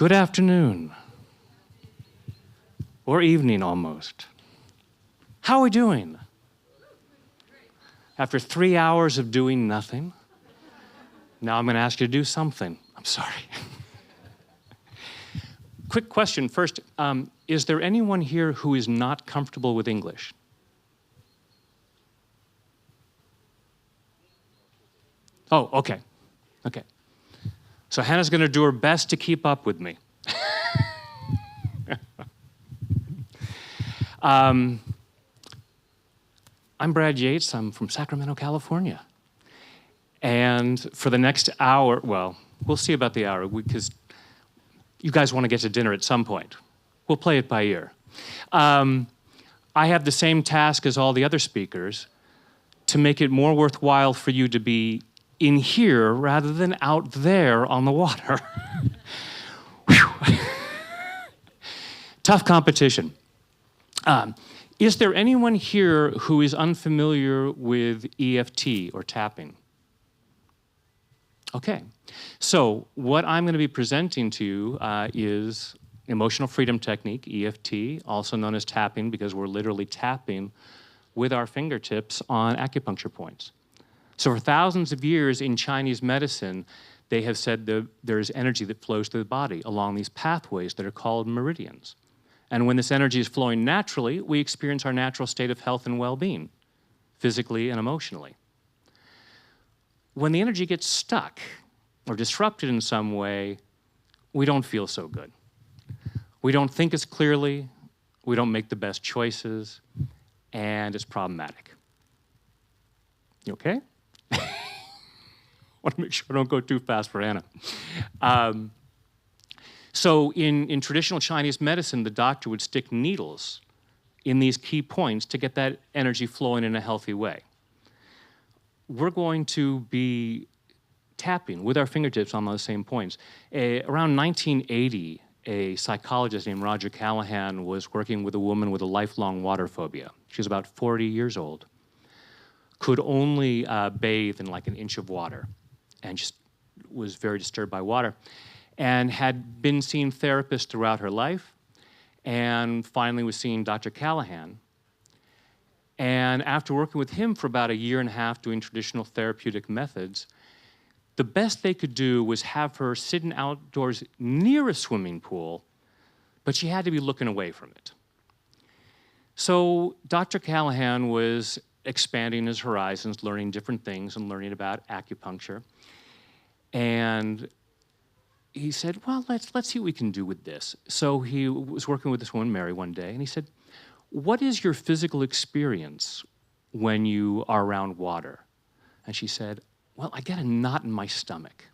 Good afternoon, or evening almost. How are we doing? After 3 hours of doing nothing, now I'm going to ask you to do something. I'm sorry. Quick question first. Is there anyone here who is not comfortable with English? Oh, okay. Okay. So Hannah's going to do her best to keep up with me. I'm Brad Yates. I'm from Sacramento, California. And for the next hour, well, we'll see about the hour, because you guys want to get to dinner at some point. We'll play it by ear. I have the same task as all the other speakers, to make it more worthwhile for you to be in here rather than out there on the water. Tough competition. Is there anyone here who is unfamiliar with EFT or tapping? Okay, so what I'm going to be presenting to you is emotional freedom technique, EFT, also known as tapping, because we're literally tapping with our fingertips on acupuncture points. So for thousands of years in Chinese medicine, they have said there's energy that flows through the body along these pathways that are called meridians. And when this energy is flowing naturally, we experience our natural state of health and well-being, physically and emotionally. When the energy gets stuck or disrupted in some way, we don't feel so good. We don't think as clearly, we don't make the best choices, and it's problematic. You okay? I want to make sure I don't go too fast for Anna. So in traditional Chinese medicine, the doctor would stick needles in these key points to get that energy flowing in a healthy way. We're going to be tapping with our fingertips on those same points. Around 1980, a psychologist named Roger Callahan was working with a woman with a lifelong water phobia. She was about 40 years old, could only bathe in like an inch of water, and just was very disturbed by water, and had been seeing therapists throughout her life, and finally was seeing Dr. Callahan. And after working with him for about 1.5 years doing traditional therapeutic methods, the best they could do was have her sitting outdoors near a swimming pool, but she had to be looking away from it. So Dr. Callahan was expanding his horizons, learning different things and learning about acupuncture. And he said, well, let's see what we can do with this. So he was working with this woman, Mary, one day, and he said, what is your physical experience when you are around water? And she said, well, I get a knot in my stomach.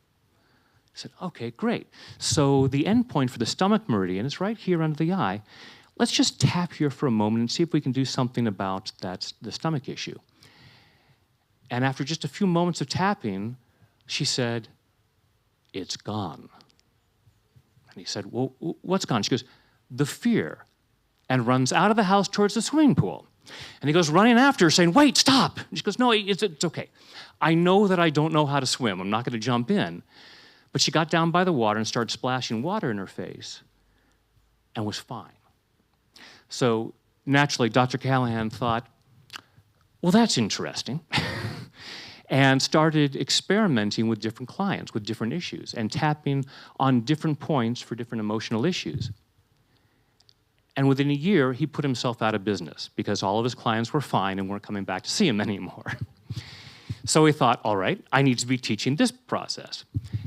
I said, okay, great. So the end point for the stomach meridian is right here under the eye. Let's just tap here for a moment and see if we can do something about the stomach issue. And after just a few moments of tapping, she said, it's gone. And he said, well, what's gone? She goes, the fear, and runs out of the house towards the swimming pool. And he goes running after her saying, wait, stop. And she goes, no, it's okay. I know that I don't know how to swim. I'm not going to jump in. But she got down by the water and started splashing water in her face and was fine. So naturally, Dr. Callahan thought, well, that's interesting, and started experimenting with different clients with different issues and tapping on different points for different emotional issues. And within 1 year, he put himself out of business because all of his clients were fine and weren't coming back to see him anymore. So he thought, all right, I need to be teaching this process.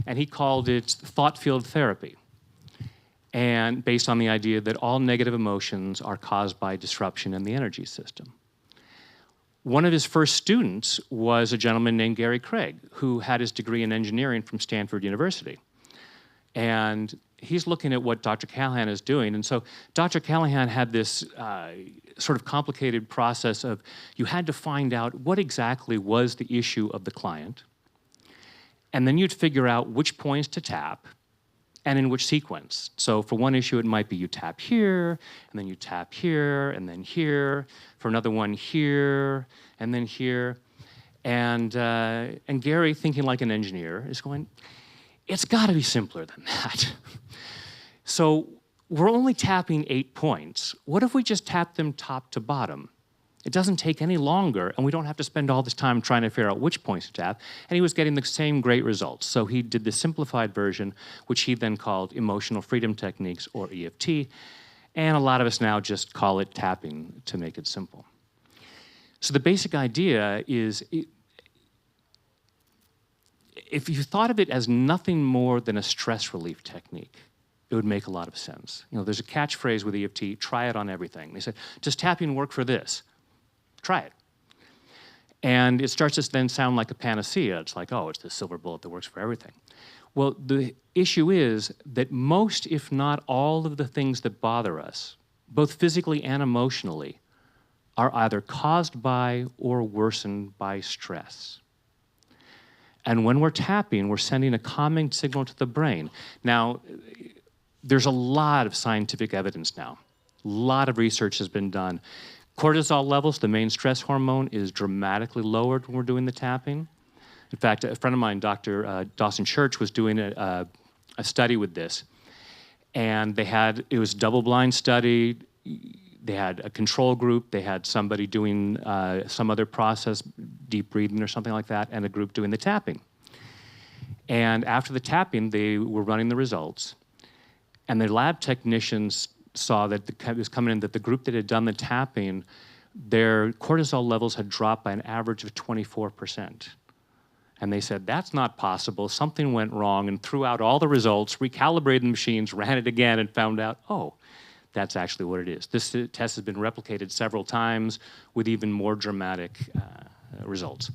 And he called it thought field therapy, and based on the idea that all negative emotions are caused by disruption in the energy system. One of his first students was a gentleman named Gary Craig, who had his degree in engineering from Stanford University. And he's looking at what Dr. Callahan is doing. And so Dr. Callahan had this sort of complicated process of you had to find out what exactly was the issue of the client, and then you'd figure out which points to tap and in which sequence. So for one issue, it might be you tap here, and then you tap here, and then here. For another one, here, and then here. And Gary, thinking like an engineer, is going, it's got to be simpler than that. So we're only tapping 8 points. What if we just tap them top to bottom? It doesn't take any longer, and we don't have to spend all this time trying to figure out which points to tap, and he was getting the same great results. So he did the simplified version, which he then called emotional freedom techniques, or EFT, and a lot of us now just call it tapping to make it simple. So the basic idea is, if you thought of it as nothing more than a stress relief technique, it would make a lot of sense. You know, there's a catchphrase with EFT, try it on everything. They said, does tapping work for this? Try it. And it starts to then sound like a panacea. It's like, oh, it's the silver bullet that works for everything. Well, the issue is that most, if not all, of the things that bother us, both physically and emotionally, are either caused by or worsened by stress. And when we're tapping, we're sending a calming signal to the brain. Now, there's a lot of scientific evidence now. A lot of research has been done. Cortisol levels, the main stress hormone, is dramatically lowered when we're doing the tapping. In fact, a friend of mine, Dr. Dawson Church, was doing a study with this. And it was a double-blind study. They had a control group. They had somebody doing some other process, deep breathing or something like that, and a group doing the tapping. And after the tapping, they were running the results. And the lab technicians saw that it was coming in that the group that had done the tapping, their cortisol levels had dropped by an average of 24%. And they said, that's not possible. Something went wrong, and threw out all the results, recalibrated the machines, ran it again, and found out, oh, that's actually what it is. This test has been replicated several times with even more dramatic results.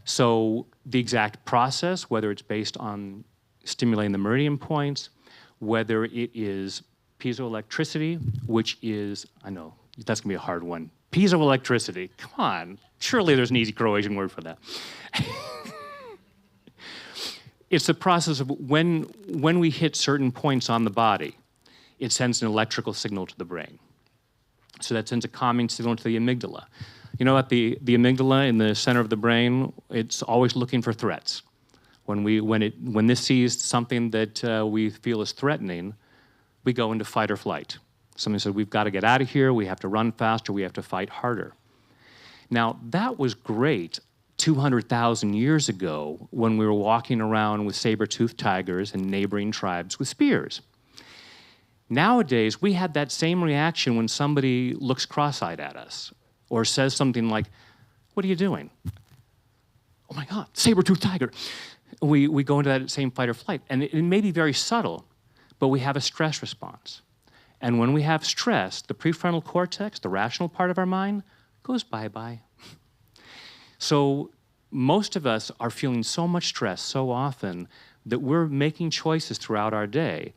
So the exact process, whether it's based on stimulating the meridian points, whether it is piezoelectricity, which is, I know, that's gonna be a hard one. Piezoelectricity, come on. Surely there's an easy Croatian word for that. It's the process of when we hit certain points on the body, it sends an electrical signal to the brain. So that sends a calming signal to the amygdala. You know, at the amygdala in the center of the brain, it's always looking for threats. When this sees something that we feel is threatening, we go into fight or flight. Somebody said, we've got to get out of here, we have to run faster, we have to fight harder. Now, that was great 200,000 years ago when we were walking around with saber-toothed tigers and neighboring tribes with spears. Nowadays, we have that same reaction when somebody looks cross-eyed at us or says something like, what are you doing? Oh my God, saber-toothed tiger. We go into that same fight or flight. And it may be very subtle, but we have a stress response. And when we have stress, the prefrontal cortex, the rational part of our mind, goes bye-bye. So most of us are feeling so much stress so often that we're making choices throughout our day,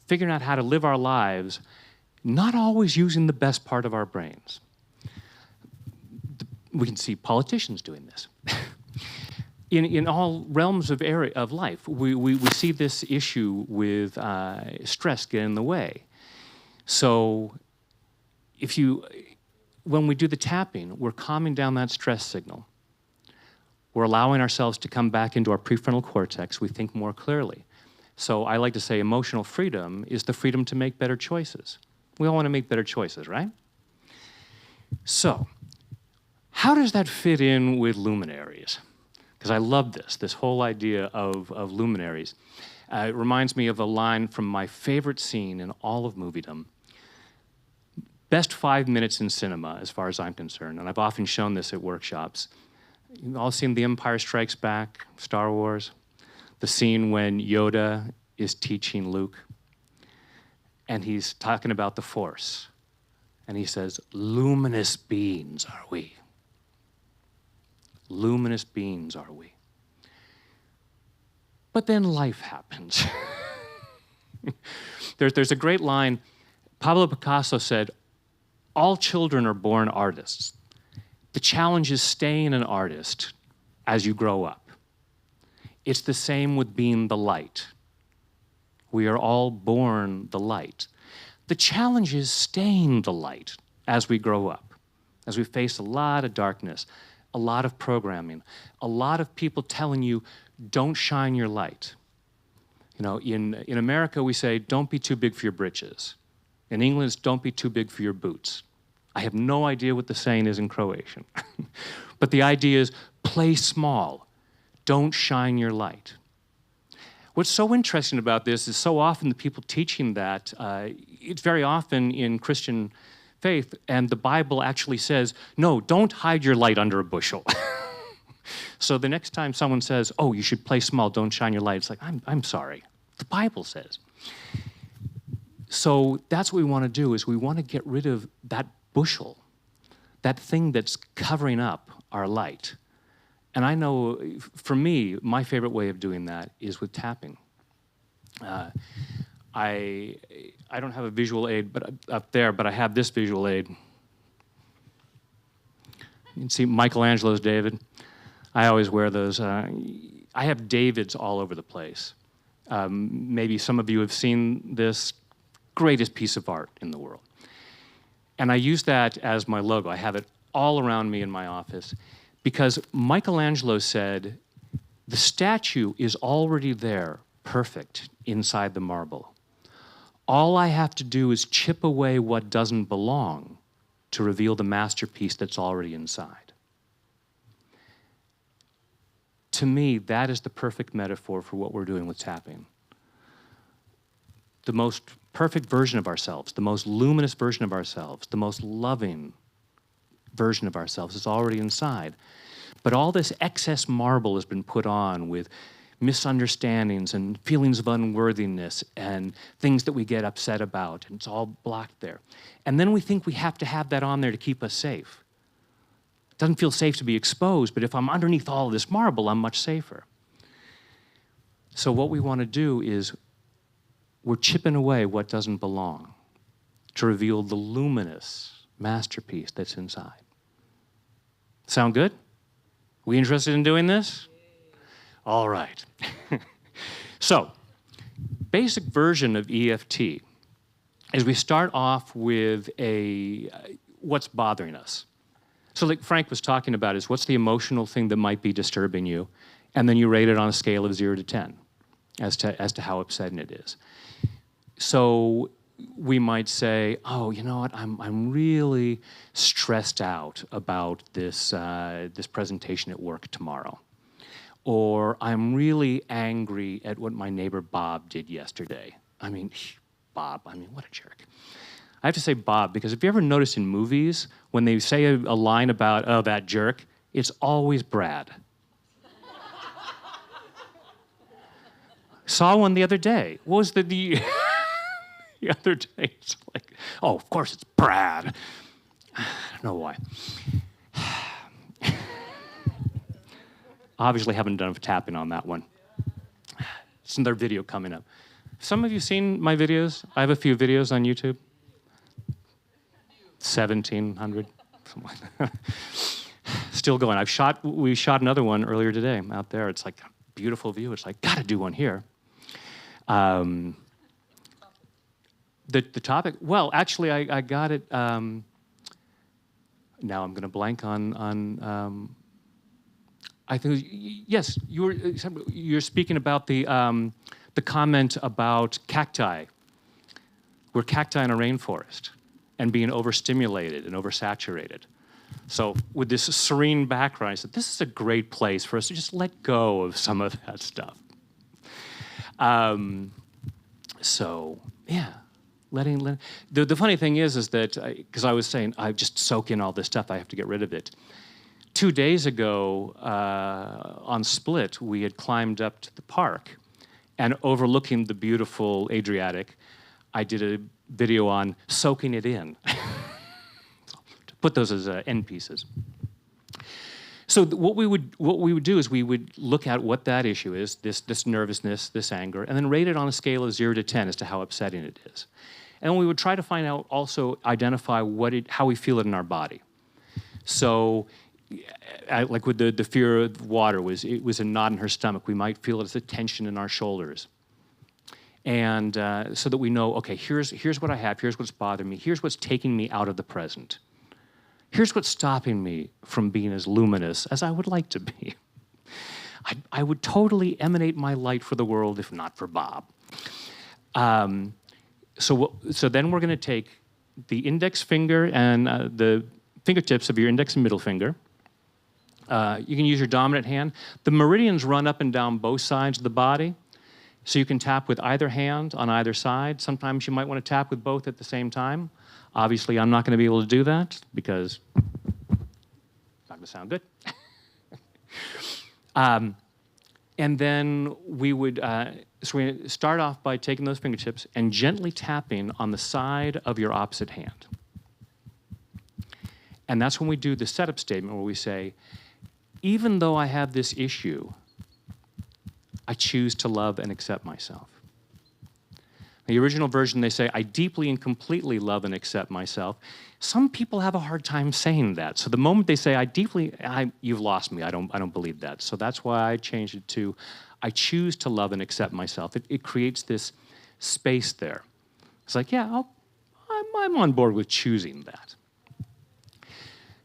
figuring out how to live our lives, not always using the best part of our brains. We can see politicians doing this. In all realms of life, we see this issue with stress get in the way. So when we do the tapping, we're calming down that stress signal. We're allowing ourselves to come back into our prefrontal cortex. We think more clearly. So I like to say emotional freedom is the freedom to make better choices. We all want to make better choices, right? So how does that fit in with luminaries? Because I love this whole idea of luminaries. It reminds me of a line from my favorite scene in all of moviedom. Best 5 minutes in cinema, as far as I'm concerned, and I've often shown this at workshops. You've all seen The Empire Strikes Back, Star Wars, the scene when Yoda is teaching Luke, and he's talking about the Force, and he says, luminous beings are we. Luminous beings are we. But then life happens. There's a great line. Pablo Picasso said, all children are born artists. The challenge is staying an artist as you grow up. It's the same with being the light. We are all born the light. The challenge is staying the light as we grow up, as we face a lot of darkness, a lot of programming, a lot of people telling you, don't shine your light. You know, in America, we say, don't be too big for your britches. In England, it's don't be too big for your boots. I have no idea what the saying is in Croatian. But the idea is, play small. Don't shine your light. What's so interesting about this is so often the people teaching that, it's very often in Christian faith, and the Bible actually says, no, don't hide your light under a bushel. So the next time someone says, oh, you should play small, don't shine your light, it's like, I'm sorry. The Bible says. So that's what we want to do, is we want to get rid of that bushel, that thing that's covering up our light. And I know, for me, my favorite way of doing that is with tapping. I don't have a visual aid up there, but I have this visual aid. You can see Michelangelo's David. I always wear those. I have Davids all over the place. Maybe some of you have seen this greatest piece of art in the world. And I use that as my logo. I have it all around me in my office because Michelangelo said, the statue is already there, perfect, inside the marble. All I have to do is chip away what doesn't belong to reveal the masterpiece that's already inside. To me, that is the perfect metaphor for what we're doing with tapping. The most perfect version of ourselves, the most luminous version of ourselves, the most loving version of ourselves is already inside. But all this excess marble has been put on with misunderstandings and feelings of unworthiness and things that we get upset about, and it's all blocked there. And then we think we have to have that on there to keep us safe. It doesn't feel safe to be exposed, but if I'm underneath all of this marble, I'm much safer. So what we want to do is we're chipping away what doesn't belong to reveal the luminous masterpiece that's inside. Sound good? We interested in doing this? All right. So, basic version of EFT is we start off with what's bothering us. So like Frank was talking about is what's the emotional thing that might be disturbing you, and then you rate it on a scale of 0 to 10 as to how upsetting it is. So we might say, oh, you know what, I'm really stressed out about this presentation at work tomorrow. Or I'm really angry at what my neighbor Bob did yesterday. I mean, Bob, what a jerk. I have to say Bob, because if you ever notice in movies, when they say a line about, oh, that jerk, it's always Brad. Saw one the other day. What was the other day? It's like, oh, of course it's Brad. I don't know why. Obviously haven't done enough tapping on that one. It's another video coming up. Some of you seen my videos? I have a few videos on YouTube. 1,700, something like that. Still going. We shot another one earlier today out there. It's like a beautiful view. It's like, gotta do one here. The topic, well, actually I got it, now I'm gonna blank on I think, yes, you're speaking about the comment about cacti. We're cacti in a rainforest and being overstimulated and oversaturated. So with this serene background, I said, this is a great place for us to just let go of some of that stuff. So, yeah, the funny thing is that, because I was saying, I just soak in all this stuff, I have to get rid of it. 2 days ago, on Split, we had climbed up to the park, and overlooking the beautiful Adriatic, I did a video on soaking it in. To put those as end pieces. So what we would do is we would look at what that issue is, this nervousness, this anger, and then rate it on a scale of 0 to 10 as to how upsetting it is. And we would try to find out, also identify how we feel it in our body. So, like with the fear of water, it was a knot in her stomach. We might feel it as a tension in our shoulders. And so that we know, okay, here's what I have, here's what's bothering me, here's what's taking me out of the present. Here's what's stopping me from being as luminous as I would like to be. I would totally emanate my light for the world if not for Bob. So then we're going to take the index finger and the fingertips of your index and middle finger. You can use your dominant hand. The meridians run up and down both sides of the body, so you can tap with either hand on either side. Sometimes you might want to tap with both at the same time. Obviously, I'm not going to be able to do that because it's not going to sound good. And then we would so we start off by taking those fingertips and gently tapping on the side of your opposite hand. And that's when we do the setup statement where we say, even though I have this issue, I choose to love and accept myself. The original version, they say, I deeply and completely love and accept myself. Some people have a hard time saying that. So the moment they say, you've lost me, I don't believe that. So that's why I changed it to, I choose to love and accept myself. It creates this space there. It's like, yeah, I'm on board with choosing that.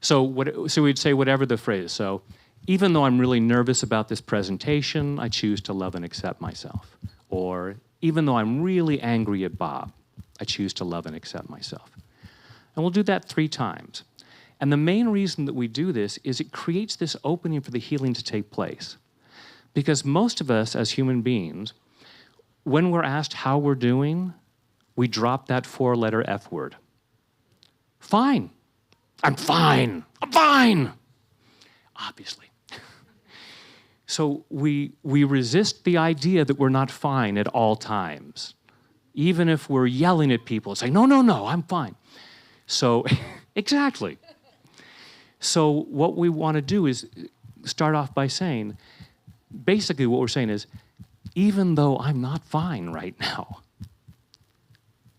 So we'd say whatever the phrase. So even though I'm really nervous about this presentation, I choose to love and accept myself. Or even though I'm really angry at Bob, I choose to love and accept myself. And we'll do that 3 times. And the main reason that we do this is it creates this opening for the healing to take place. Because most of us as human beings, when we're asked how we're doing, we drop that 4-letter F word. Fine. I'm fine. I'm fine. Obviously. So we resist the idea that we're not fine at all times. Even if we're yelling at people, say, no, I'm fine. So, exactly. So what we want to do is start off by saying, basically what we're saying is, even though I'm not fine right now,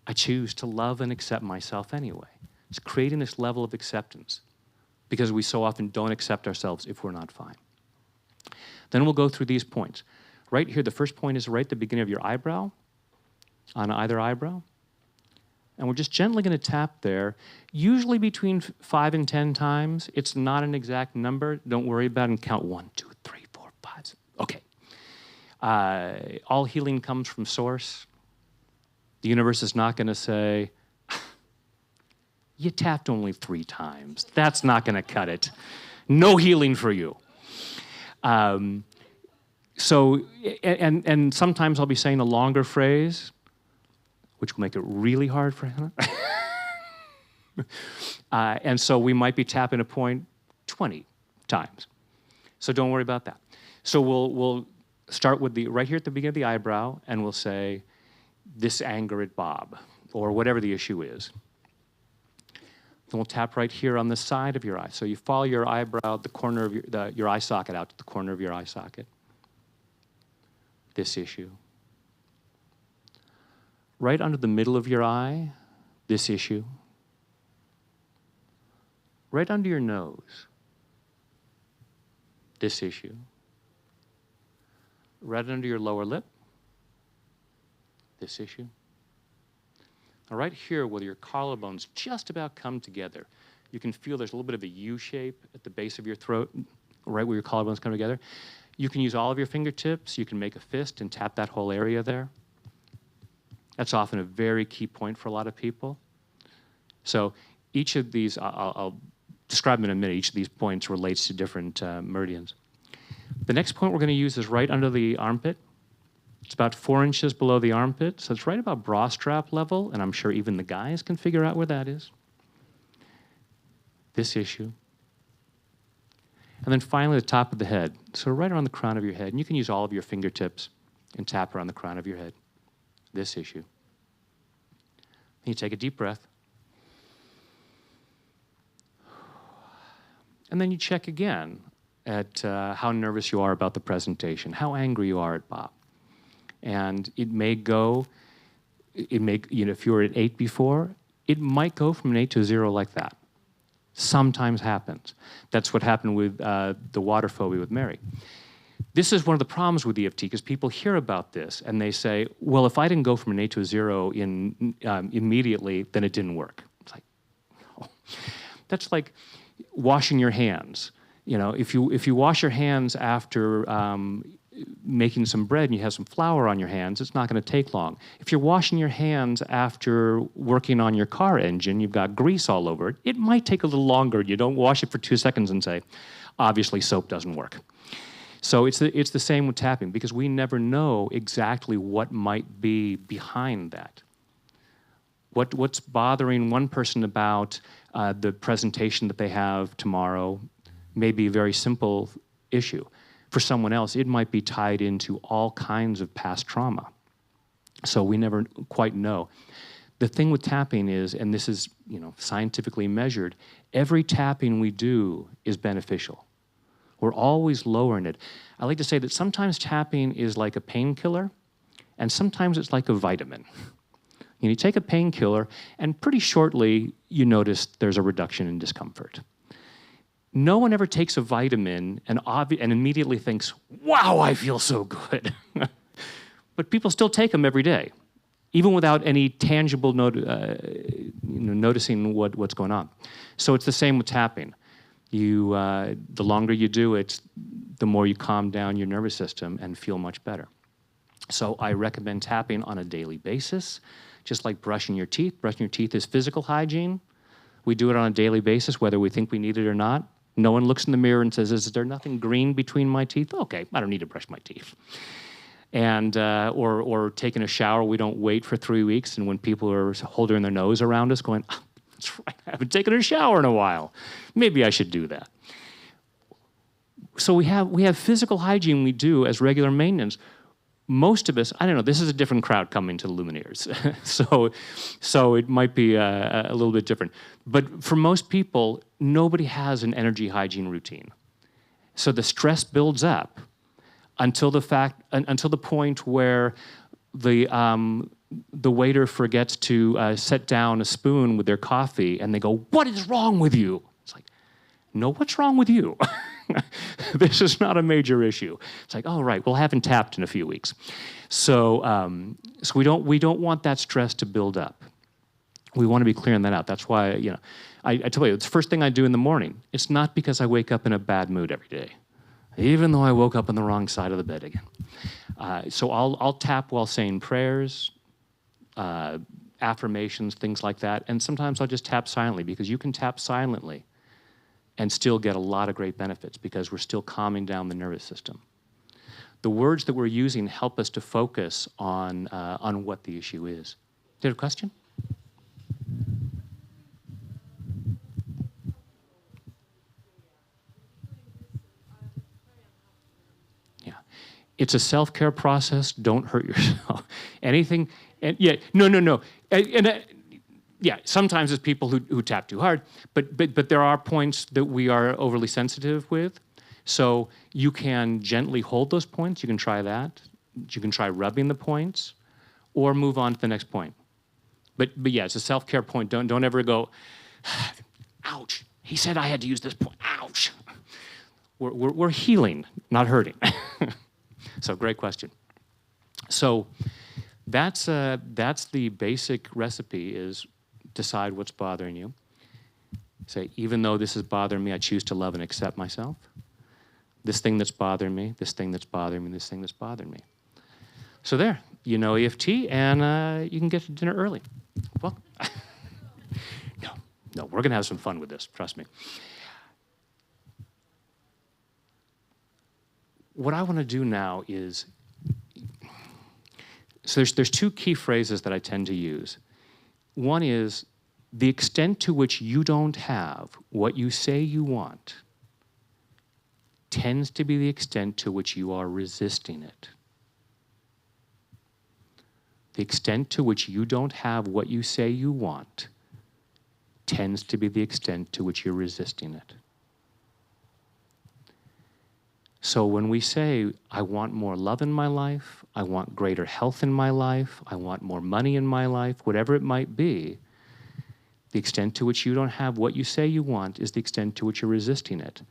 I choose to love and accept myself anyway. It's creating this level of acceptance because we so often don't accept ourselves if we're not fine. Then we'll go through these points. Right here, the first point is right at the beginning of your eyebrow, on either eyebrow. And we're just gently going to tap there, usually between 5 and 10 times. It's not an exact number. Don't worry about it and count 1, 2, 3, 4, 5, 6. Okay. All healing comes from source. The universe is not going to say, you tapped only 3 times. That's not going to cut it. No healing for you. So sometimes I'll be saying a longer phrase, which will make it really hard for Hannah. And so we might be tapping a point 20 times. So don't worry about that. So we'll start with right here at the beginning of the eyebrow, and we'll say, this anger at Bob, or whatever the issue is. Then we'll tap right here on the side of your eye. So you follow your eyebrow, the corner of your eye socket out to the corner of your eye socket. This issue. Right under the middle of your eye, this issue. Right under your nose, this issue. Right under your lower lip, this issue. Now right here where your collarbones just about come together, you can feel there's a little bit of a U shape at the base of your throat, right where your collarbones come together. You can use all of your fingertips. You can make a fist and tap that whole area there. That's often a very key point for a lot of people. So each of these, I'll describe them in a minute. Each of these points relates to different meridians. The next point we're going to use is right under the armpit. It's about 4 inches below the armpit, so it's right about bra strap level, and I'm sure even the guys can figure out where that is. This issue. And then finally, the top of the head. So right around the crown of your head, and you can use all of your fingertips and tap around the crown of your head. This issue. Then you take a deep breath. And then you check again at how nervous you are about the presentation, how angry you are at Bob. And it may go, if you were at 8 before, it might go from an 8 to a 0 like that. Sometimes happens. That's what happened with the water phobia with Mary. This is one of the problems with EFT, because people hear about this and they say, well, if I didn't go from an 8 to a 0 immediately, then it didn't work. It's like, oh. That's like washing your hands. You know, if you wash your hands after making some bread and you have some flour on your hands, it's not going to take long. If you're washing your hands after working on your car engine, you've got grease all over it, it might take a little longer. You don't wash it for 2 seconds and say, obviously soap doesn't work. So it's the same with tapping, because we never know exactly what might be behind that. What's bothering one person about the presentation that they have tomorrow may be a very simple issue. For someone else, it might be tied into all kinds of past trauma. So we never quite know. The thing with tapping is, and this is, you know, scientifically measured, every tapping we do is beneficial. We're always lowering it. I like to say that sometimes tapping is like a painkiller, and sometimes it's like a vitamin. You take a painkiller, and pretty shortly you notice there's a reduction in discomfort. No one ever takes a vitamin and immediately thinks, wow, I feel so good. But people still take them every day, even without any tangible noticing what's going on. So it's the same with tapping. The longer you do it, the more you calm down your nervous system and feel much better. So I recommend tapping on a daily basis, just like brushing your teeth. Brushing your teeth is physical hygiene. We do it on a daily basis, whether we think we need it or not. No one looks in the mirror and says, is there nothing green between my teeth? Okay, I don't need to brush my teeth. And, or taking a shower, we don't wait for 3 weeks, and when people are holding their nose around us going, oh, that's right, I haven't taken a shower in a while. Maybe I should do that. So we have physical hygiene we do as regular maintenance. Most of us, I don't know, this is a different crowd coming to the Lumineers. so it might be a little bit different. But for most people, nobody has an energy hygiene routine. So the stress builds up until the point where the waiter forgets to set down a spoon with their coffee, and they go, what is wrong with you? It's like, no, what's wrong with you? This is not a major issue. It's like, oh, right, we'll have him tapped in a few weeks. So, so we don't want that stress to build up. We want to be clearing that out. That's why, you know, I tell you, it's the first thing I do in the morning. It's not because I wake up in a bad mood every day, even though I woke up on the wrong side of the bed again. So I'll tap while saying prayers, affirmations, things like that. And sometimes I'll just tap silently, because you can tap silently and still get a lot of great benefits, because we're still calming down the nervous system. The words that we're using help us to focus on what the issue is. Did you have a question? Yeah. It's a self-care process. Don't hurt yourself. Anything, and yeah, no. Yeah, sometimes it's people who tap too hard, but there are points that we are overly sensitive with. So you can gently hold those points. You can try that. You can try rubbing the points, or move on to the next point. But yeah, it's a self-care point. Don't ever go, ouch, he said I had to use this point, ouch. We're healing, not hurting. So great question. So that's the basic recipe, is decide what's bothering you. Say, even though this is bothering me, I choose to love and accept myself. This thing that's bothering me, this thing that's bothering me, this thing that's bothering me. So there, you know EFT, and you can get to dinner early. Well, no, we're gonna have some fun with this, trust me. What I wanna do now is, so there's two key phrases that I tend to use. One is, the extent to which you don't have what you say you want tends to be the extent to which you are resisting it. The extent to which you don't have what you say you want tends to be the extent to which you're resisting it. So when we say, I want more love in my life, I want greater health in my life, I want more money in my life, whatever it might be, the extent to which you don't have what you say you want is the extent to which you're resisting it.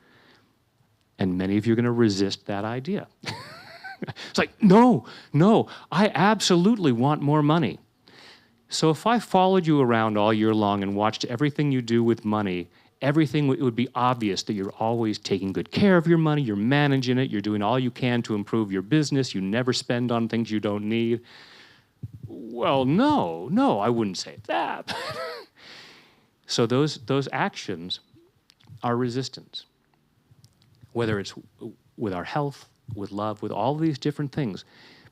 And many of you are going to resist that idea. It's like, no, I absolutely want more money. So if I followed you around all year long and watched everything you do with money, everything, it would be obvious that you're always taking good care of your money, you're managing it, you're doing all you can to improve your business, you never spend on things you don't need. Well, no, I wouldn't say that. So those actions are resistance. Whether it's with our health, with love, with all these different things,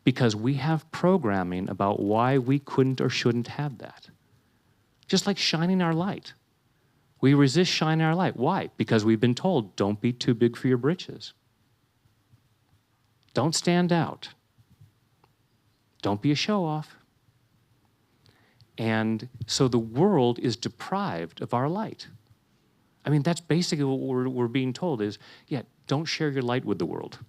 because we have programming about why we couldn't or shouldn't have that. Just like shining our light. We resist shining our light. Why? Because we've been told, don't be too big for your britches. Don't stand out. Don't be a show-off. And so the world is deprived of our light. I mean, that's basically what we're being told is, yeah, don't share your light with the world.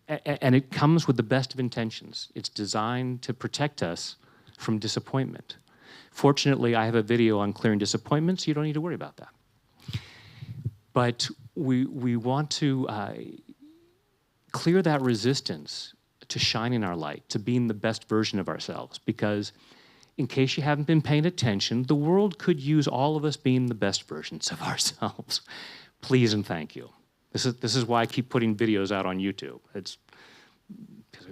And it comes with the best of intentions. It's designed to protect us from disappointment. Fortunately, I have a video on clearing disappointment, so you don't need to worry about that. But we want to clear that resistance to shining our light, to being the best version of ourselves, because in case you haven't been paying attention, the world could use all of us being the best versions of ourselves. Please and thank you. This is why I keep putting videos out on YouTube.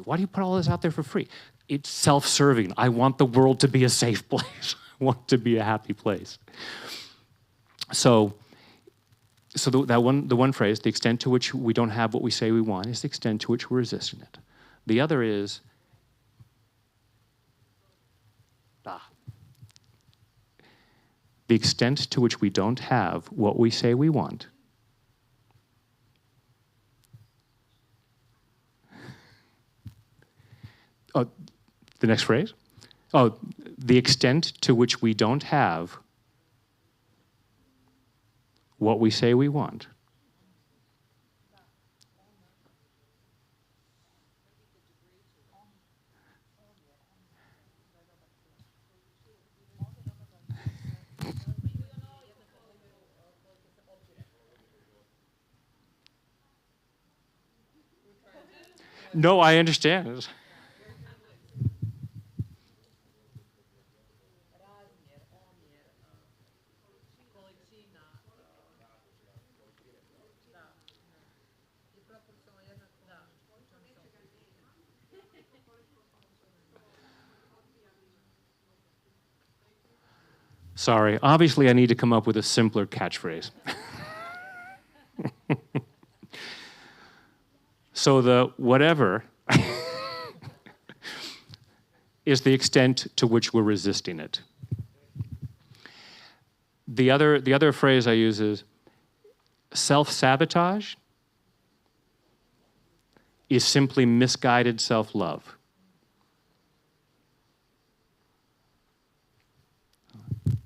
Why do you put all this out there for free? It's self-serving. I want the world to be a safe place. I want it to be a happy place. So the one phrase, the extent to which we don't have what we say we want, is the extent to which we're resisting it. The other is, the extent to which we don't have what we say we want. Oh, the next phrase? Oh, the extent to which we don't have what we say we want. No, I understand. Sorry, obviously I need to come up with a simpler catchphrase. So the whatever is the extent to which we're resisting it. The other phrase I use is self-sabotage is simply misguided self-love.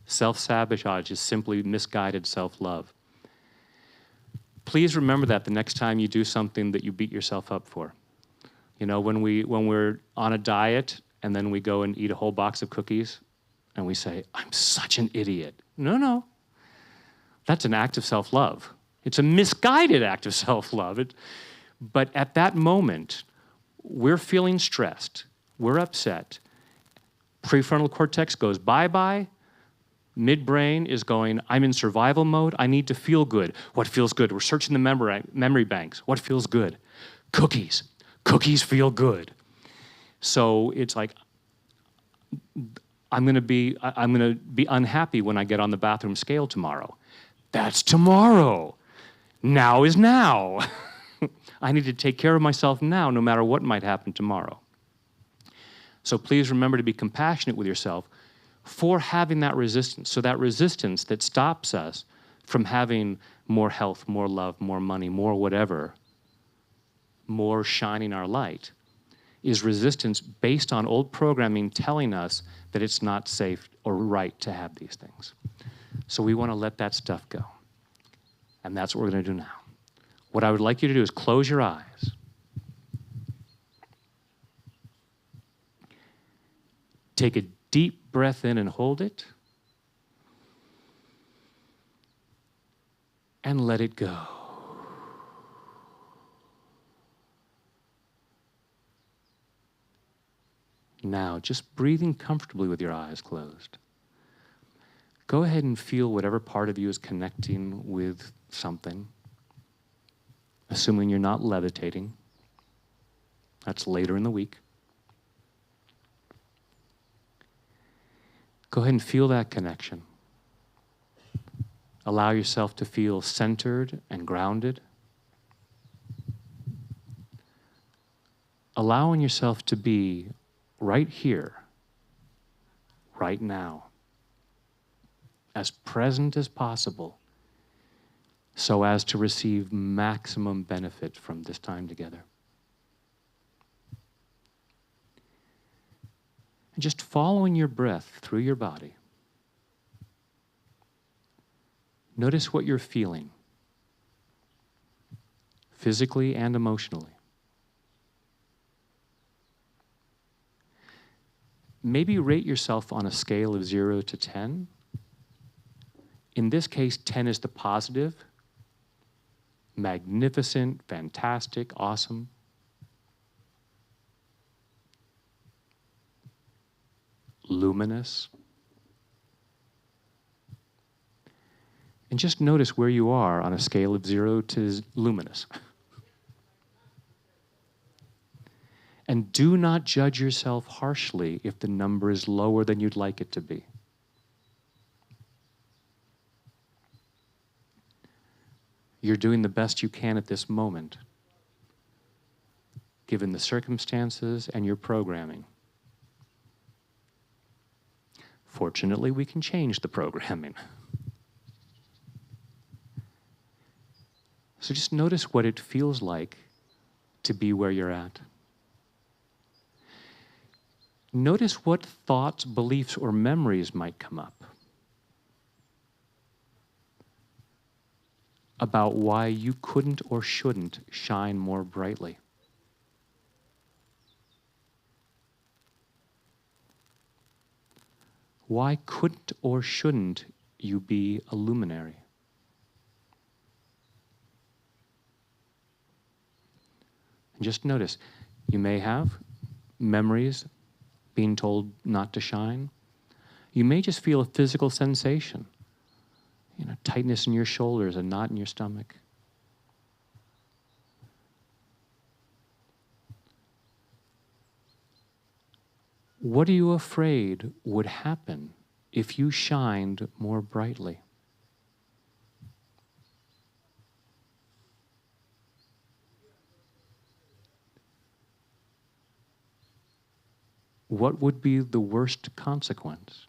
Self-sabotage is simply misguided self-love. Please remember that the next time you do something that you beat yourself up for. You know, when we're on a diet and then we go and eat a whole box of cookies and we say, I'm such an idiot. No. That's an act of self-love. It's a misguided act of self-love. But at that moment, we're feeling stressed. We're upset. Prefrontal cortex goes bye-bye. Midbrain is going, I'm in survival mode. I need to feel good. What feels good? We're searching the memory banks. What feels good? Cookies. Cookies feel good. So it's like, I'm gonna be unhappy when I get on the bathroom scale tomorrow. That's tomorrow. Now is now. I need to take care of myself now, no matter what might happen tomorrow. So please remember to be compassionate with yourself for having that resistance. So that resistance that stops us from having more health, more love, more money, more whatever, more shining our light, is resistance based on old programming telling us that it's not safe or right to have these things. So we want to let that stuff go. And that's what we're going to do now. What I would like you to do is close your eyes. Take a deep breath in and hold it. And let it go. Now, just breathing comfortably with your eyes closed. Go ahead and feel whatever part of you is connecting with something, assuming you're not levitating. That's later in the week. Go ahead and feel that connection. Allow yourself to feel centered and grounded. Allowing yourself to be right here, right now, as present as possible, so as to receive maximum benefit from this time together. And just following your breath through your body, notice what you're feeling, physically and emotionally. Maybe rate yourself on a scale of 0 to 10. In this case, 10 is the positive, magnificent, fantastic, awesome. Luminous. And just notice where you are on a scale of 0 to luminous. And do not judge yourself harshly if the number is lower than you'd like it to be. You're doing the best you can at this moment, given the circumstances and your programming. Fortunately, we can change the programming. So just notice what it feels like to be where you're at. Notice what thoughts, beliefs, or memories might come up about why you couldn't or shouldn't shine more brightly. Why couldn't or shouldn't you be a luminary? And just notice, you may have memories being told not to shine. You may just feel a physical sensation, tightness in your shoulders, a knot in your stomach. What are you afraid would happen if you shined more brightly? What would be the worst consequence?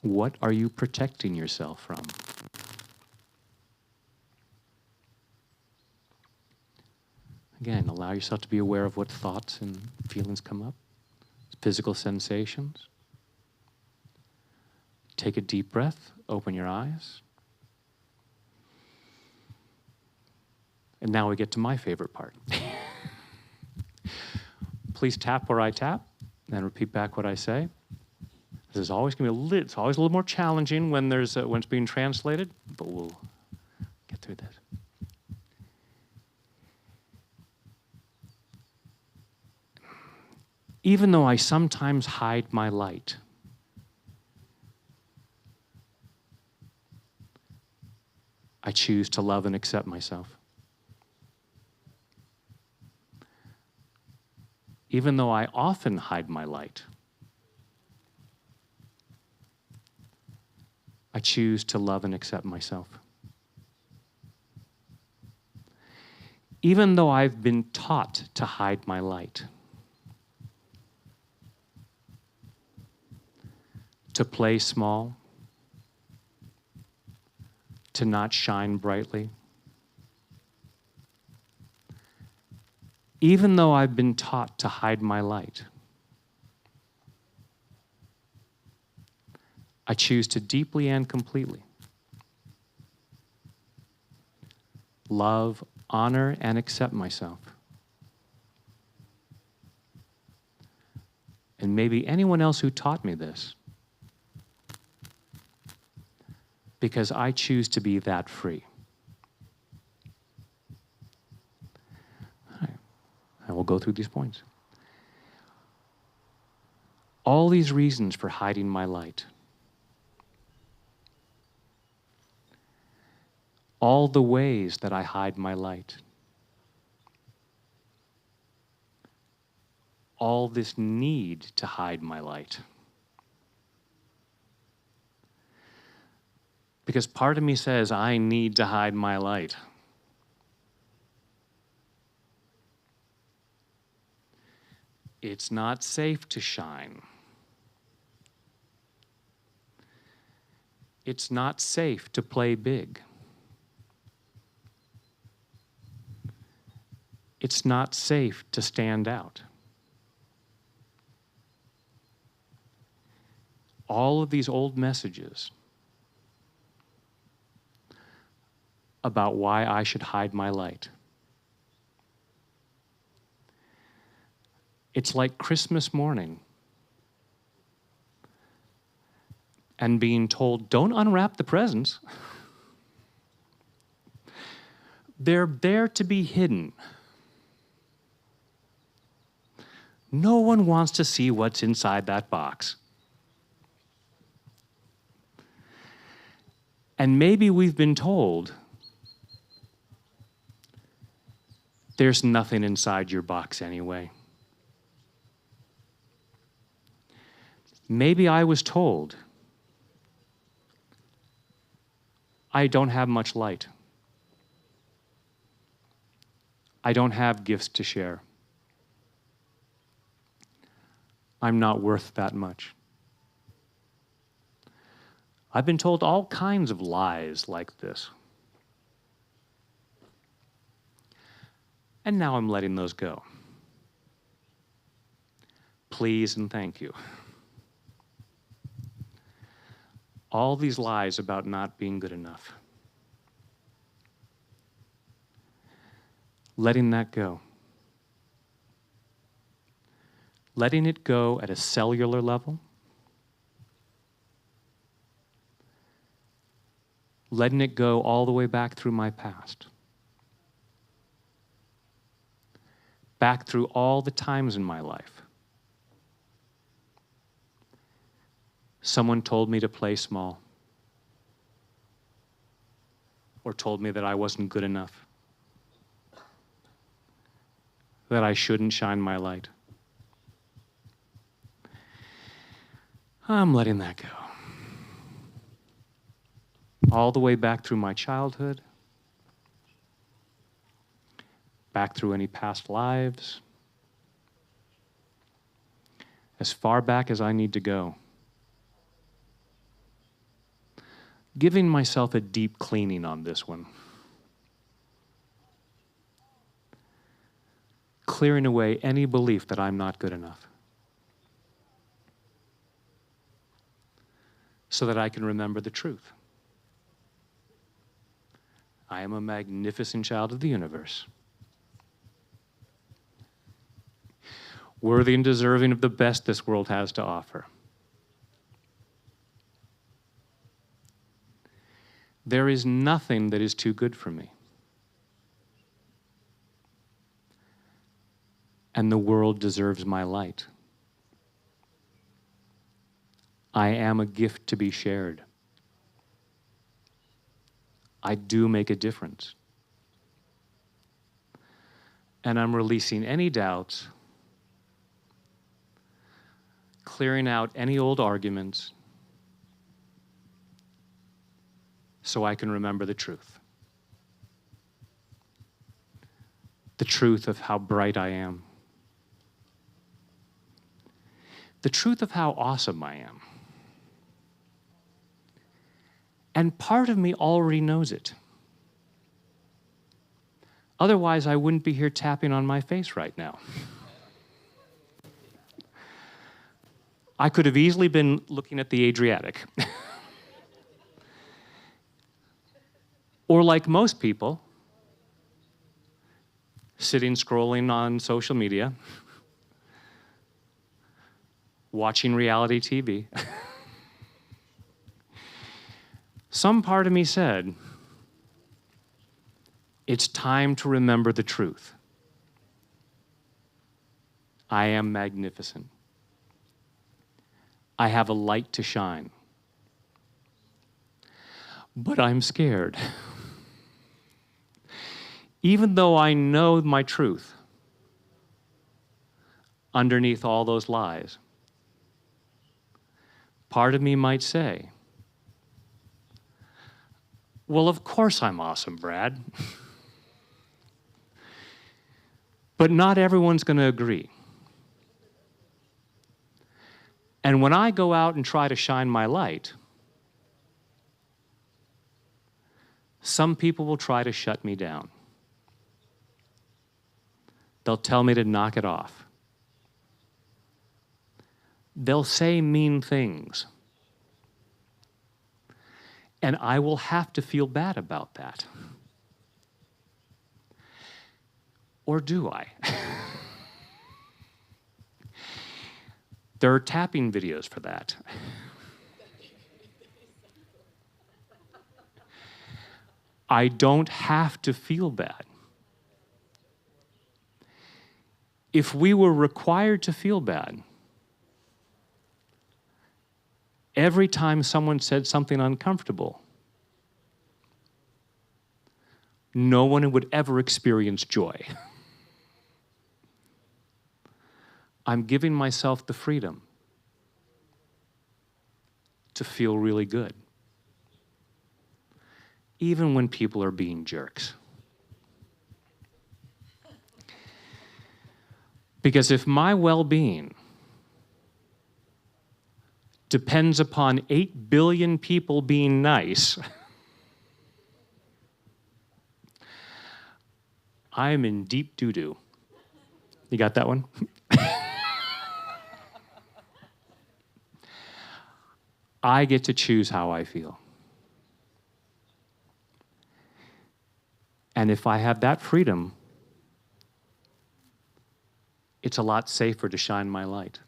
What are you protecting yourself from? Again, allow yourself to be aware of what thoughts and feelings come up, physical sensations. Take a deep breath, open your eyes. And now we get to my favorite part. Please tap where I tap, and repeat back what I say. This is always going to be it's always a little more challenging when when it's being translated, but we'll get through this. Even though I sometimes hide my light, I choose to love and accept myself. Even though I often hide my light, I choose to love and accept myself. Even though I've been taught to hide my light, to play small, to not shine brightly, even though I've been taught to hide my light, I choose to deeply and completely love, honor, and accept myself. And maybe anyone else who taught me this, because I choose to be that free. All right. And we'll go through these points. All these reasons for hiding my light. All the ways that I hide my light. All this need to hide my light. Because part of me says, I need to hide my light. It's not safe to shine. It's not safe to play big. It's not safe to stand out. All of these old messages about why I should hide my light. It's like Christmas morning and being told, don't unwrap the presents. They're there to be hidden. No one wants to see what's inside that box. And maybe we've been told, there's nothing inside your box anyway. Maybe I was told, I don't have much light. I don't have gifts to share. I'm not worth that much. I've been told all kinds of lies like this. And now I'm letting those go. Please and thank you. All these lies about not being good enough. Letting that go. Letting it go at a cellular level. Letting it go all the way back through my past. Back through all the times in my life. Someone told me to play small. Or told me that I wasn't good enough. That I shouldn't shine my light. I'm letting that go. All the way back through my childhood, back through any past lives, as far back as I need to go. Giving myself a deep cleaning on this one. Clearing away any belief that I'm not good enough. So that I can remember the truth. I am a magnificent child of the universe. Worthy and deserving of the best this world has to offer. There is nothing that is too good for me. And the world deserves my light. I am a gift to be shared. I do make a difference. And I'm releasing any doubts, clearing out any old arguments, so I can remember the truth. The truth of how bright I am. The truth of how awesome I am. And part of me already knows it. Otherwise, I wouldn't be here tapping on my face right now. I could have easily been looking at the Adriatic. Or like most people, sitting scrolling on social media, watching reality TV. Some part of me said, it's time to remember the truth. I am magnificent. I have a light to shine. But I'm scared. Even though I know my truth, underneath all those lies, part of me might say, well, of course I'm awesome, Brad. But not everyone's going to agree. And when I go out and try to shine my light, some people will try to shut me down. They'll tell me to knock it off. They'll say mean things. And I will have to feel bad about that. Or do I? There are tapping videos for that. I don't have to feel bad. If we were required to feel bad, every time someone said something uncomfortable, no one would ever experience joy. I'm giving myself the freedom to feel really good, even when people are being jerks. Because if my well-being depends upon 8 billion people being nice, I'm in deep doo-doo. You got that one? I get to choose how I feel. And if I have that freedom, it's a lot safer to shine my light.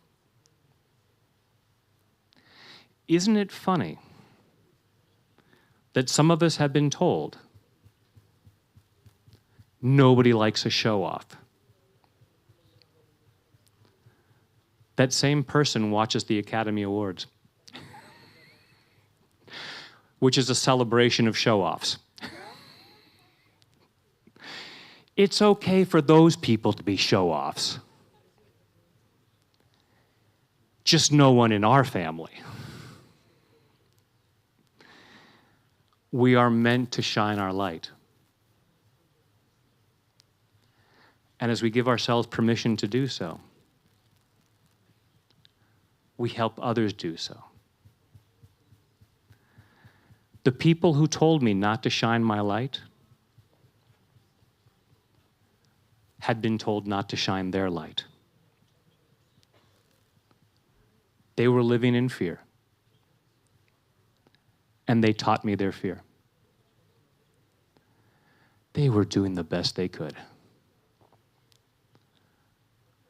Isn't it funny that some of us have been told nobody likes a show-off? That same person watches the Academy Awards, which is a celebration of show-offs. It's okay for those people to be show-offs. Just no one in our family. We are meant to shine our light. And as we give ourselves permission to do so, we help others do so. The people who told me not to shine my light had been told not to shine their light. They were living in fear, and they taught me their fear. They were doing the best they could.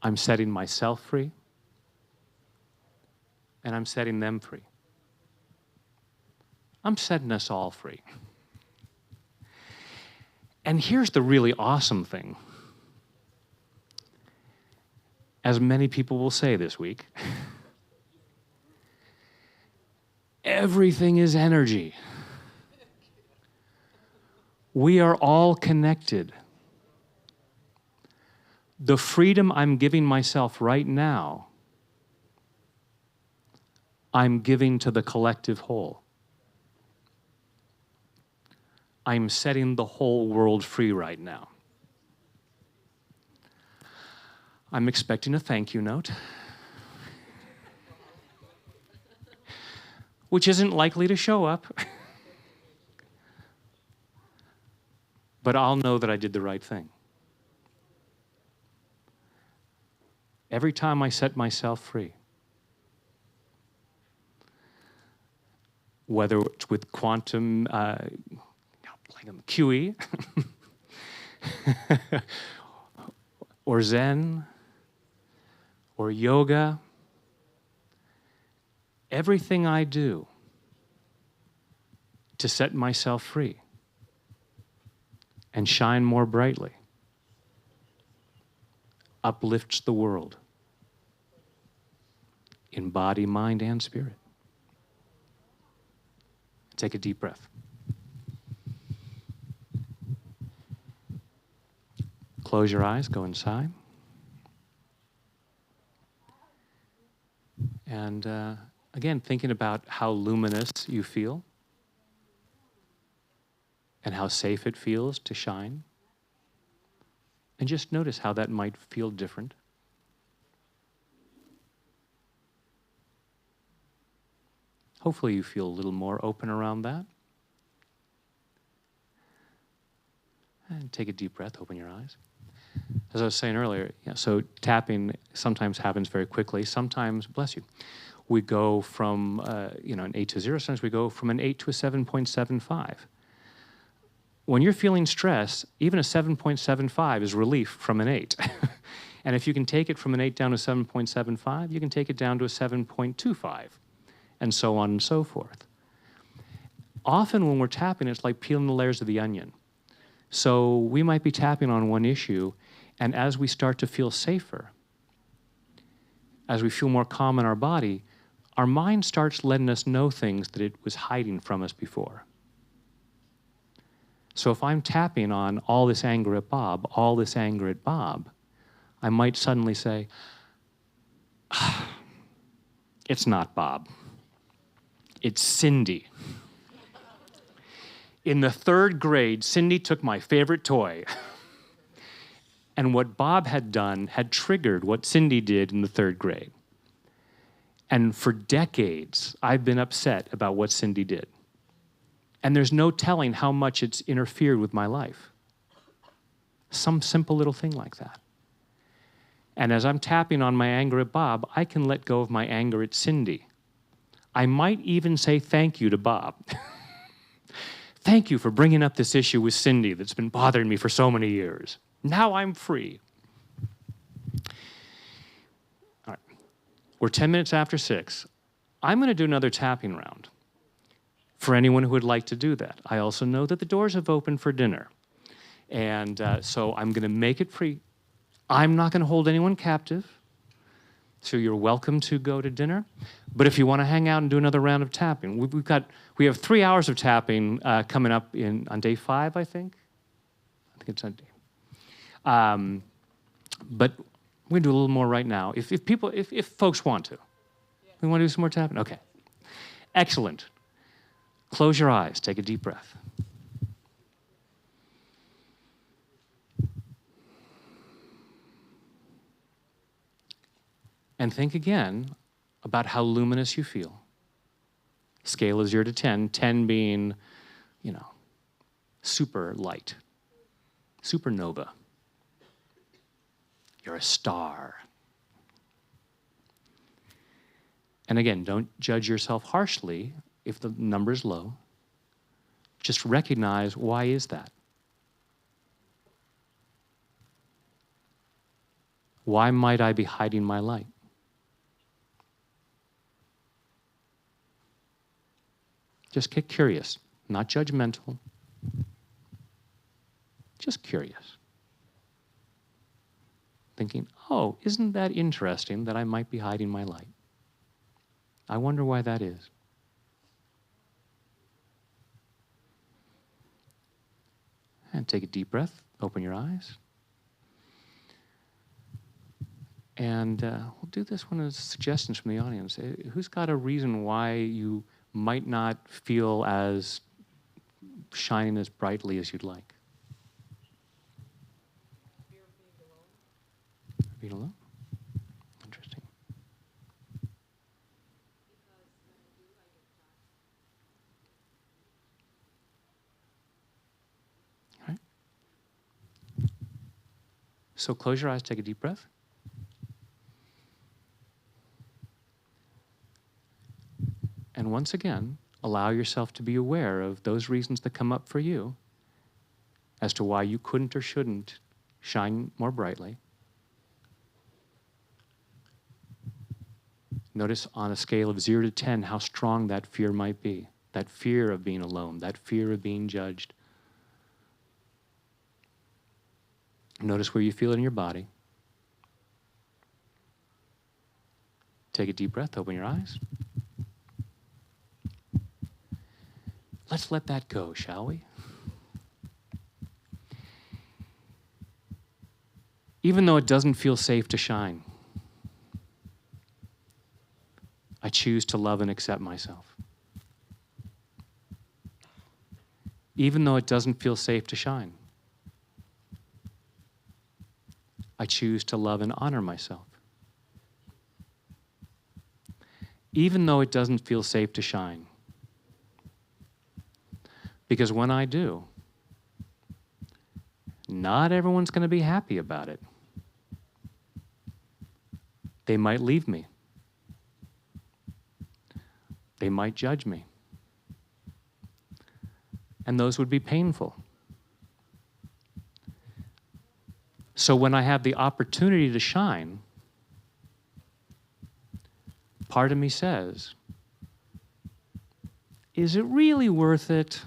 I'm setting myself free, and I'm setting them free. I'm setting us all free. And here's the really awesome thing. As many people will say this week, everything is energy. We are all connected. The freedom I'm giving myself right now, I'm giving to the collective whole. I'm setting the whole world free right now. I'm expecting a thank you note, which isn't likely to show up. But I'll know that I did the right thing. Every time I set myself free, whether it's with quantum, QE, or Zen, or yoga, everything I do to set myself free and shine more brightly uplifts the world in body, mind, and spirit. Take a deep breath. Close your eyes, go inside. And again, thinking about how luminous you feel and how safe it feels to shine. And just notice how that might feel different. Hopefully you feel a little more open around that. And take a deep breath, open your eyes. As I was saying earlier, so tapping sometimes happens very quickly. Sometimes, bless you, we go from an 8 to 0. Sometimes we go from an 8 to a 7.75. When you're feeling stress, even a 7.75 is relief from an 8. And if you can take it from an 8 down to 7.75, you can take it down to a 7.25, and so on and so forth. Often when we're tapping, it's like peeling the layers of the onion. So we might be tapping on one issue, and as we start to feel safer, as we feel more calm in our body, our mind starts letting us know things that it was hiding from us before. So if I'm tapping on all this anger at Bob, all this anger at Bob, I might suddenly say, it's not Bob, it's Cindy. In the 3rd grade, Cindy took my favorite toy. And what Bob had done had triggered what Cindy did in the 3rd grade. And for decades, I've been upset about what Cindy did. And there's no telling how much it's interfered with my life. Some simple little thing like that. And as I'm tapping on my anger at Bob, I can let go of my anger at Cindy. I might even say thank you to Bob. Thank you for bringing up this issue with Cindy that's been bothering me for so many years. Now I'm free. All right. We're 10 minutes after 6. I'm going to do another tapping round for anyone who would like to do that. I also know that the doors have opened for dinner. And so I'm going to make it free. I'm not going to hold anyone captive. So you're welcome to go to dinner. But if you want to hang out and do another round of tapping, we have 3 hours of tapping coming up on day 5, I think. I think it's on day. But we're going to do a little more right now. If folks want to. Yeah. We want to do some more tapping? Okay. Excellent. Close your eyes. Take a deep breath. And think again about how luminous you feel. Scale is 0 to 10, 10 being, super light, supernova. You're a star. And again, don't judge yourself harshly if the number is low. Just recognize, why is that? Why might I be hiding my light? Just get curious, not judgmental. Just curious. Thinking, oh, isn't that interesting that I might be hiding my light? I wonder why that is. And take a deep breath, open your eyes. And we'll do this one as suggestions from the audience. Who's got a reason why you might not feel as shining as brightly as you'd like? Fear of being alone. Being alone? Interesting. Because when I do, I get trapped. All right. So close your eyes, take a deep breath. And once again, allow yourself to be aware of those reasons that come up for you as to why you couldn't or shouldn't shine more brightly. Notice on a scale of 0 to 10 how strong that fear might be. That fear of being alone, that fear of being judged. Notice where you feel it in your body. Take a deep breath, open your eyes. Let's let that go, shall we? Even though it doesn't feel safe to shine, I choose to love and accept myself. Even though it doesn't feel safe to shine, I choose to love and honor myself. Even though it doesn't feel safe to shine, because when I do, not everyone's going to be happy about it. They might leave me. They might judge me. And those would be painful. So when I have the opportunity to shine, part of me says, is it really worth it?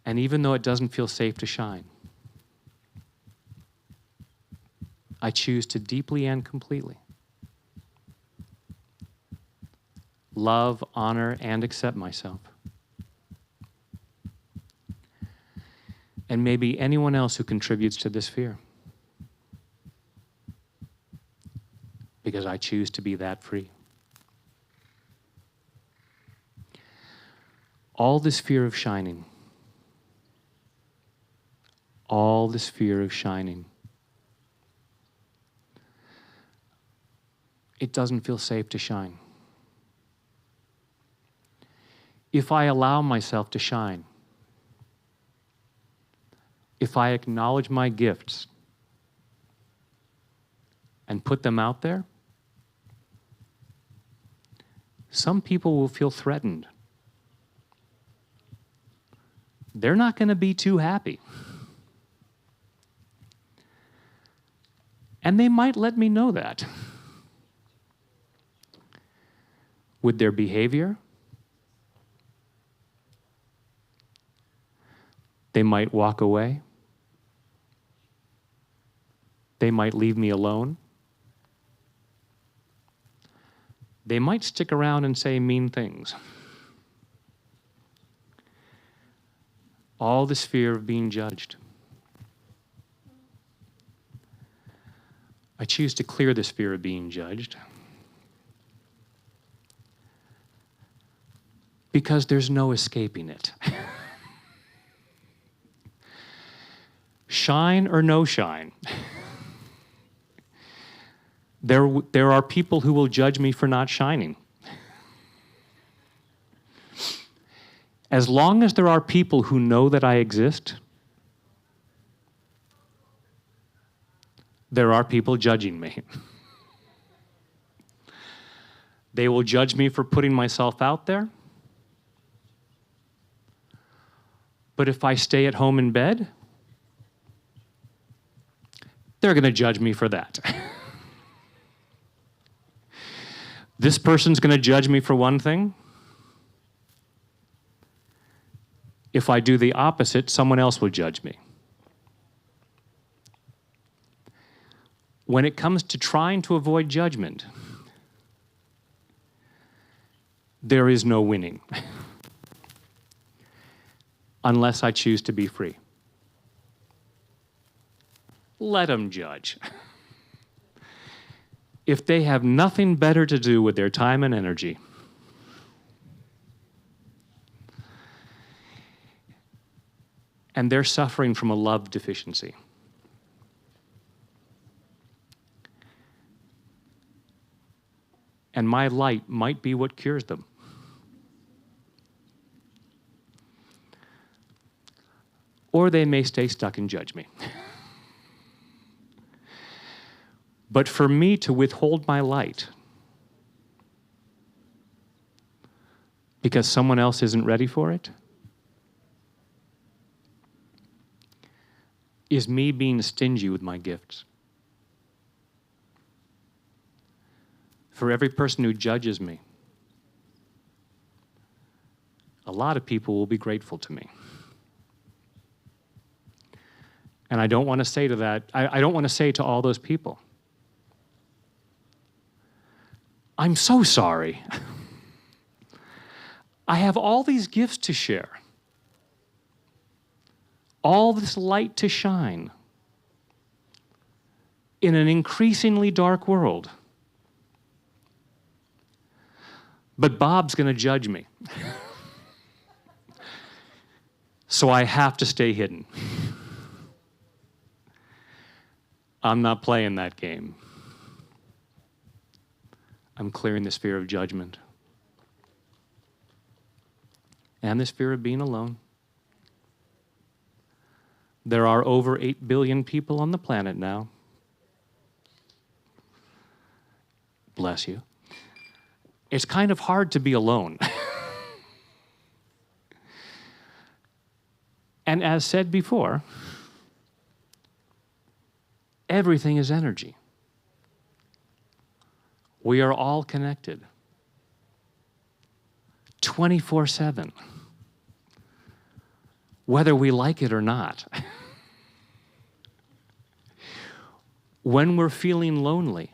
And even though it doesn't feel safe to shine, I choose to deeply and completely love, honor, and accept myself. And maybe anyone else who contributes to this fear. Because I choose to be that free. All this fear of shining, all this fear of shining, it doesn't feel safe to shine. If I allow myself to shine, if I acknowledge my gifts and put them out there, some people will feel threatened. They're not going to be too happy. And they might let me know that. With their behavior, they might walk away. They might leave me alone. They might stick around and say mean things. All this fear of being judged. I choose to clear this fear of being judged because there's no escaping it. Shine or no shine. There are people who will judge me for not shining. As long as there are people who know that I exist, there are people judging me. They will judge me for putting myself out there. But if I stay at home in bed, they're going to judge me for that. This person's going to judge me for one thing. If I do the opposite, someone else will judge me. When it comes to trying to avoid judgment, there is no winning unless I choose to be free. Let them judge. If they have nothing better to do with their time and energy, and they're suffering from a love deficiency, and my light might be what cures them, or they may stay stuck and judge me. But for me to withhold my light because someone else isn't ready for it is me being stingy with my gifts. For every person who judges me, a lot of people will be grateful to me. And I don't want to say to that, I don't want to say to all those people, I'm so sorry. I have all these gifts to share, all this light to shine in an increasingly dark world. But Bob's going to judge me. So I have to stay hidden. I'm not playing that game. I'm clearing this fear of judgment and this fear of being alone. There are over 8 billion people on the planet now. Bless you. It's kind of hard to be alone. And as said before, everything is energy. We are all connected 24/7, whether we like it or not. When we're feeling lonely,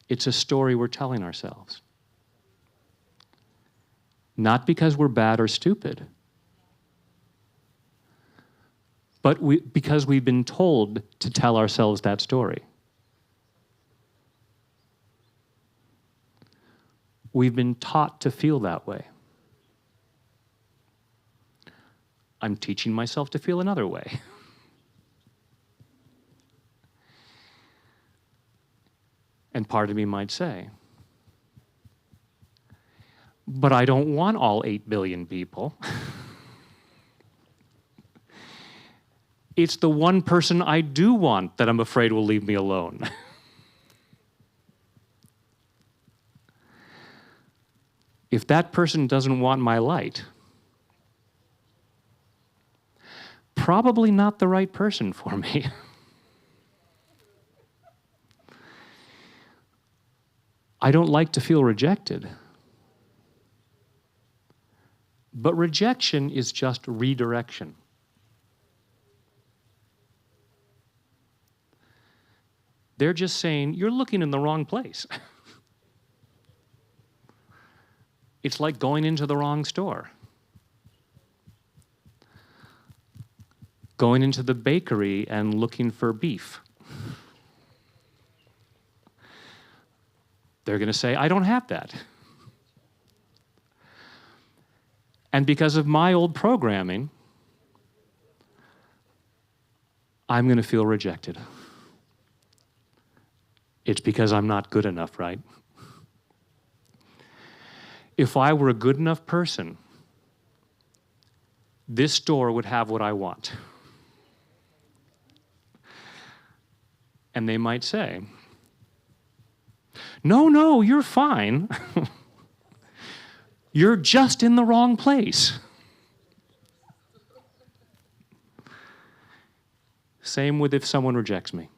it's a story we're telling ourselves. Not because we're bad or stupid, but because we've been told to tell ourselves that story. We've been taught to feel that way. I'm teaching myself to feel another way. And part of me might say, but I don't want all 8 billion people. It's the one person I do want that I'm afraid will leave me alone. If that person doesn't want my light, probably not the right person for me. I don't like to feel rejected. But rejection is just redirection. They're just saying, you're looking in the wrong place. It's like going into the wrong store. Going into the bakery and looking for beef. They're going to say, I don't have that. And because of my old programming, I'm going to feel rejected. It's because I'm not good enough, right? If I were a good enough person, this store would have what I want. And they might say, no, you're fine. You're just in the wrong place. Same with if someone rejects me.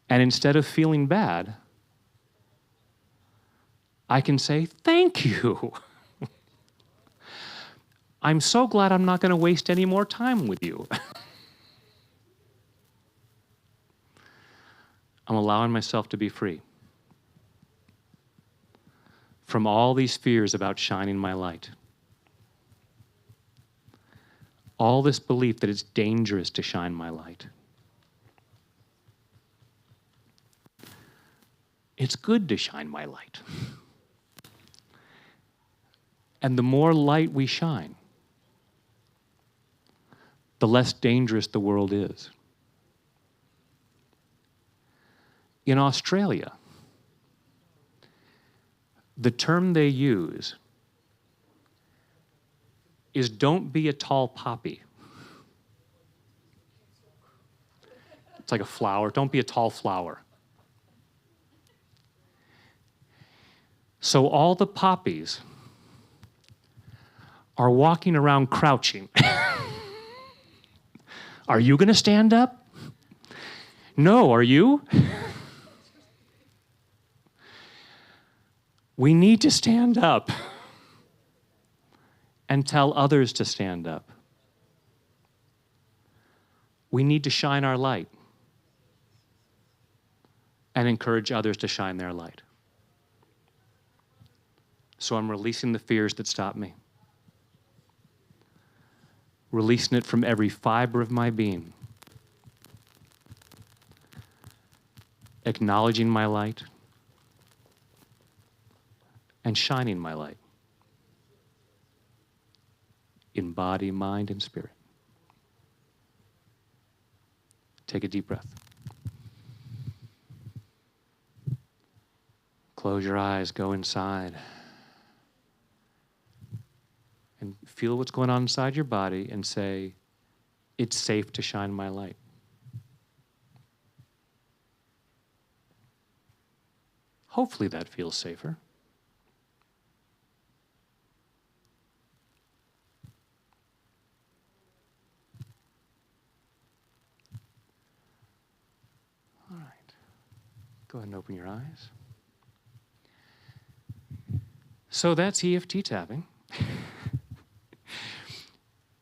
And instead of feeling bad, I can say, thank you. I'm so glad I'm not going to waste any more time with you. I'm allowing myself to be free from all these fears about shining my light. All this belief that it's dangerous to shine my light. It's good to shine my light. And the more light we shine, the less dangerous the world is. In Australia, the term they use is don't be a tall poppy. It's like a flower. Don't be a tall flower. So all the poppies are walking around crouching. Are you going to stand up? No, are you? We need to stand up and tell others to stand up. We need to shine our light. and encourage others to shine their light. So I'm releasing the fears that stop me. Releasing it from every fiber of my being. Acknowledging my light and shining my light in body, mind, and spirit. Take a deep breath. Close your eyes, go inside, and feel what's going on inside your body and say, it's safe to shine my light. Hopefully that feels safer. All right. Go ahead and open your eyes. So that's EFT tapping.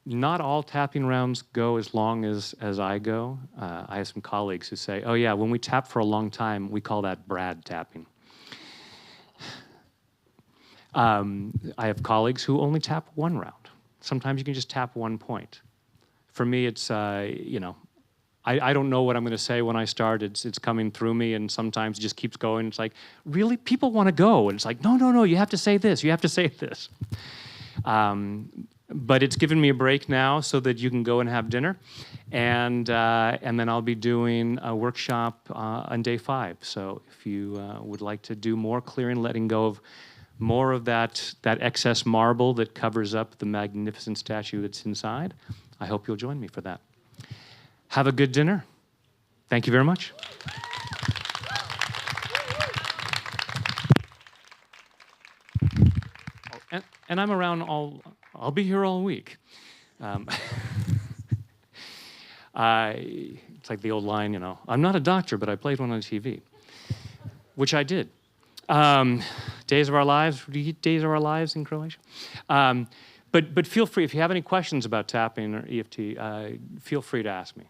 Not all tapping rounds go as long as I go. I have some colleagues who say, oh yeah, when we tap for a long time, we call that Brad tapping. I have colleagues who only tap one round. Sometimes you can just tap one point. For me, it's, you know, I don't know what I'm going to say when I start. It's coming through me, and sometimes it just keeps going. It's like, really? People want to go. And it's like, no, no, no, you have to say this. You have to say this. But it's given me a break now so that you can go and have dinner. And then I'll be doing a workshop on day 5. So if you would like to do more clearing, letting go of more of that excess marble that covers up the magnificent statue that's inside, I hope you'll join me for that. Have a good dinner. Thank you very much. Oh, and I'm around I'll be here all week. It's like the old line, you know, I'm not a doctor, but I played one on TV, which I did. Days of Our Lives, Days of Our Lives in Croatia. But feel free, if you have any questions about tapping or EFT, feel free to ask me.